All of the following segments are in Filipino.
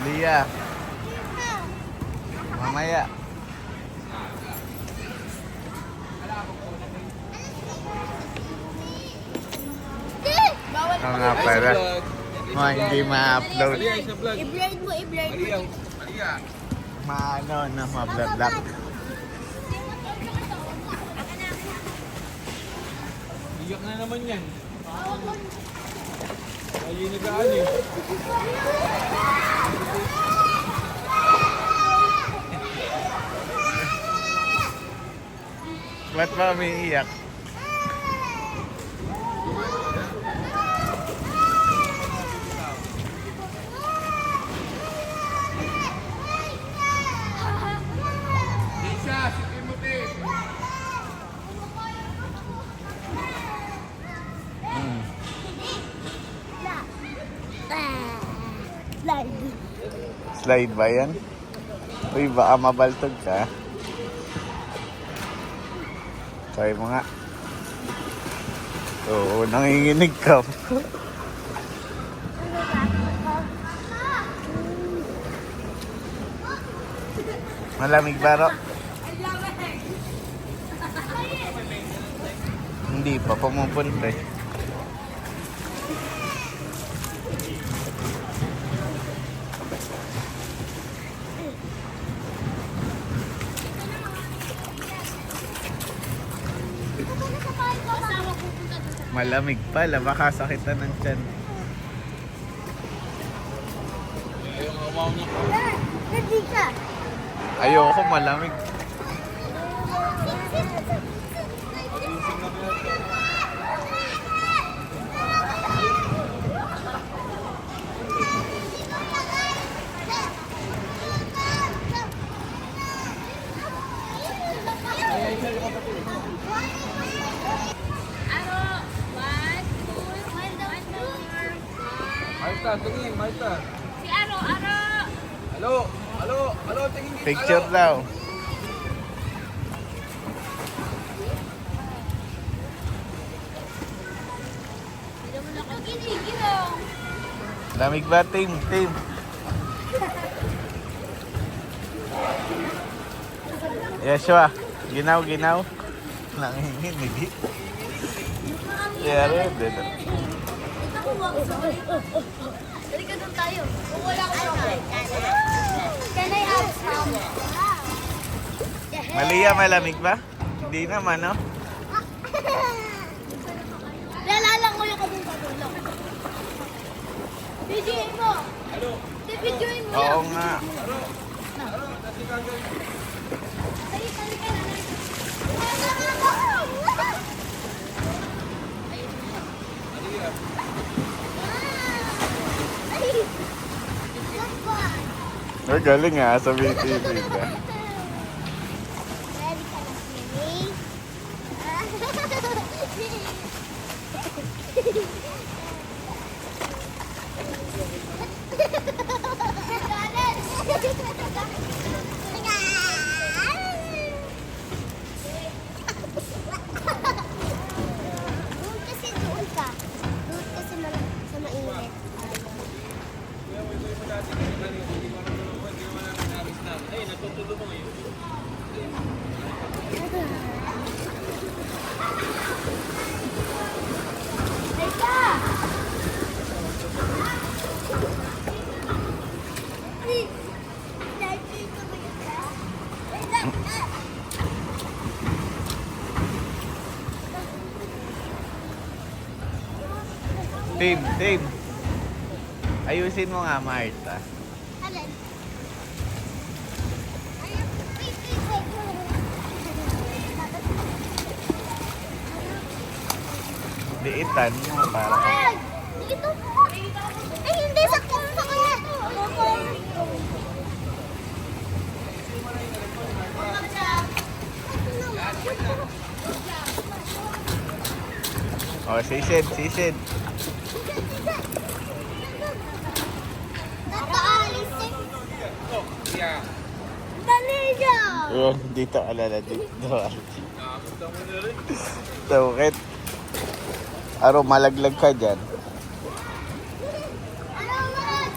Lia, mamaya. Oo nga pala. Mga hindi ma-upload. I-blurred mo, i-blurred mo. Maano na ma-blurred. Iyak na naman yan. Lagi nagaan eh. Ba't ba umiiyak? Isa, si Timothy. Slide. Slide ba yan? Uy, baka mabaltog ka. Try mo nga. Oo, nanginginig ka. Malamig ba, Ro? Hindi pa, pumupunta eh. Malamig pala, baka sakitan ng tiyan. Hindi ka. Ayoko, malamig. Marta, tingin, Marta. Si Aro, Aro. Halo, halo, halo, tingin dito. Picture daw. Lamig ba, Tim? Tim? Yeshua, ginaw, ginaw. Nanginginig. Yaro, din. Dali ka doon tayo. Wala ko sa Can I have some? Malia, malamig ba? Hindi naman, no? Lalalang ko yung kabong patulong. Videoin mo. Videoin mo. Oo nga. Ay, galing nga sa BTV ka. Ready ka na, Siri? Doon kasi doon ka. Doon kasi sa mainit. Ay, natutulo mo ngayon. Tim, Tim. Ayusin mo nga, Marta. Alin? Liitan mo para. Ay! Dito po! Ay, hindi! Sakto sa kanya! Oh, sisid, sisid. Nakaalisin! Dali niya! Yun, dito alala dito. Tawakit. Aro, malaglag ka dyan. Ano naman?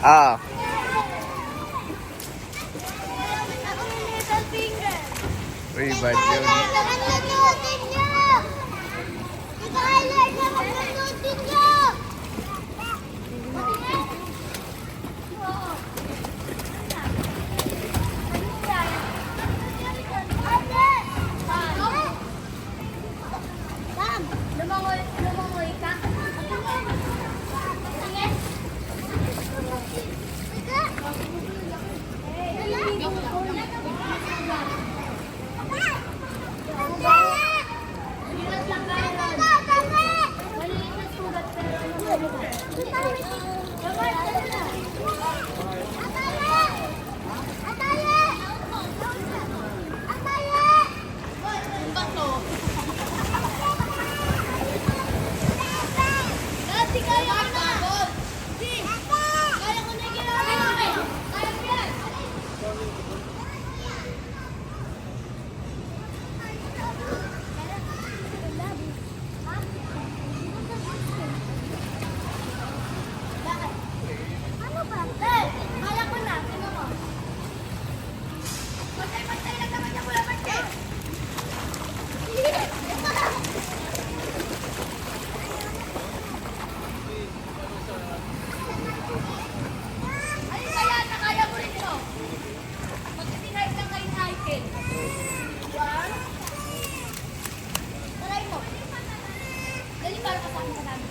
Ah, Little finger. uy, bad yun. Nakakalimutin niyo! Ika-highlight na makakalimutin niyo! Sam, lumangoy ka? Tingin? Ano ba? Kala ko na. Sino mo? Patay lang naman niya mula patay. Ay, kaya nakaya mo rin ito. Pagka-tinight lang kayo na hiking. One. Try mo. Dali para kasama sa namin.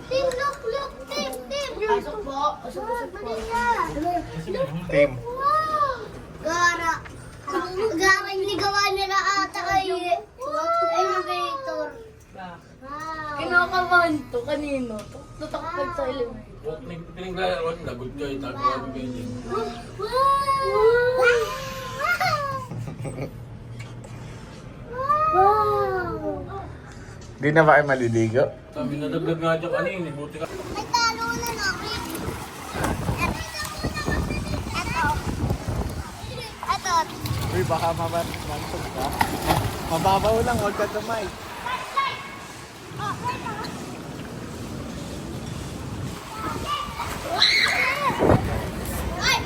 Tim, look, Tim. Pasok po. Team. Wow! Gara. Gara, hindi gawa nila ata ay elevator. Wow. Kinakabahan to kanino. Tutakpag sa elevator. Pinaglalawat na good kayo. Tagawa mo kayo din. Wow! Di na ba kayo maliligo? Sabi na dagdag nga dyan kanina. Buti ka. May talo na lang. Ito. Uy, baka mabantog ka. Mababaw lang, huwag ka tumay. Ay!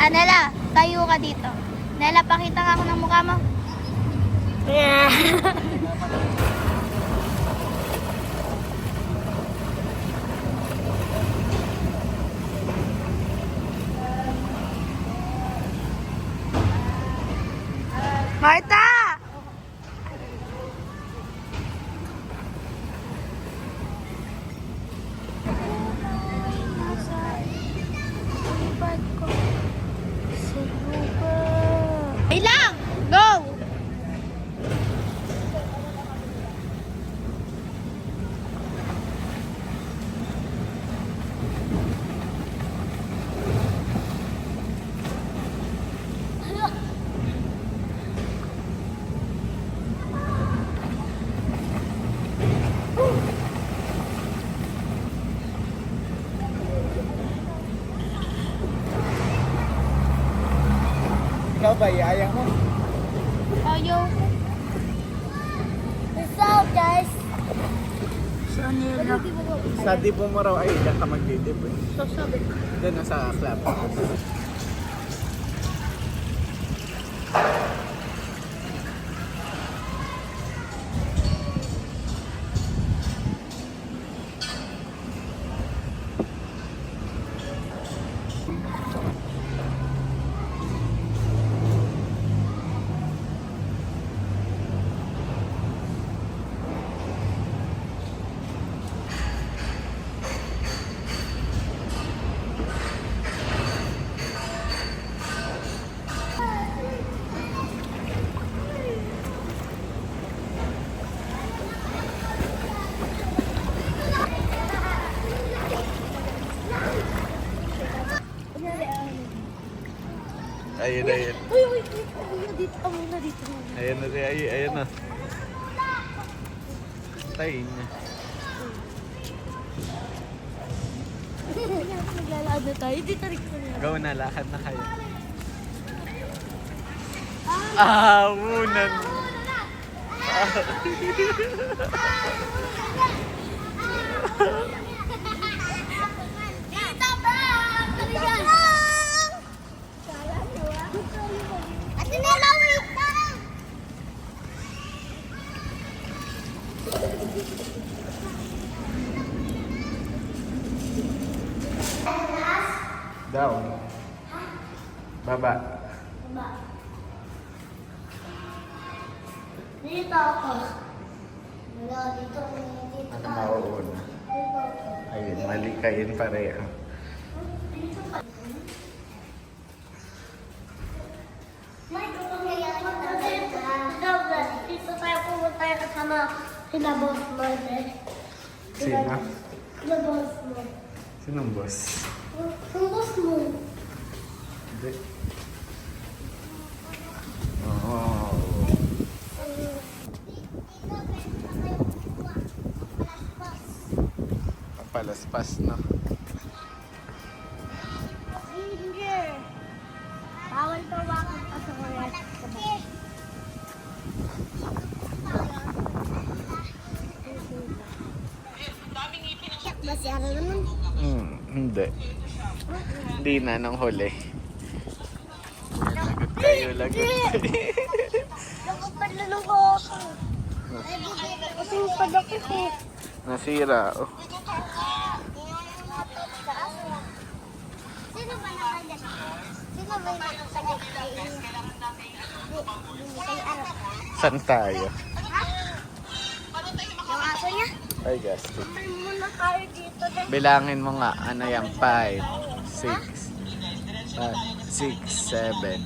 Ay, Nela, tayo ka dito. Nela, pakita nga ako ng mukha mo. Marta! Ikaw ba, yaya mo? Ayaw. Peace out, guys. Saan nila? Sa dipo mo raw, ay, diyan ka magdidip eh. Sasabi. Doon na sa club. Ayun, ayun. Uy, uy, dito muna, dito muna, dito muna. Ayun na si Ayi, ayun na. Tayin niya. Naglalakad na tayo, dito rin ko na. Go na, lakad na kayo. Unan. Dito ba? Daligan. Ate Nela, wait lang. Down. Baba. Dito ako. Wala, dito ako. Dito Ano mauuna? Ayun, mali kayo pareho. Dito tayo pumunta kasama sila boss mo. Sino? Sila boss mo. Sinong boss? Ang boss mo. Hindi. Oh. Papalaspas na. Ginger. Bawal tawakan pa sa kuya. Masira naman. Hindi. Hindi na nang huli. Lagot kayo, lagot kayo. Nakapalalo ko ako. Kasi padakit eh. Nasira, oh. Sino ba nakagat? Sino ba nakagat kay Arap? Saan tayo? Yung aso niya? Ay, gasto. May muna tayo dito. Bilangin mo nga, ano yan? 5, 6, 5, 6, 7,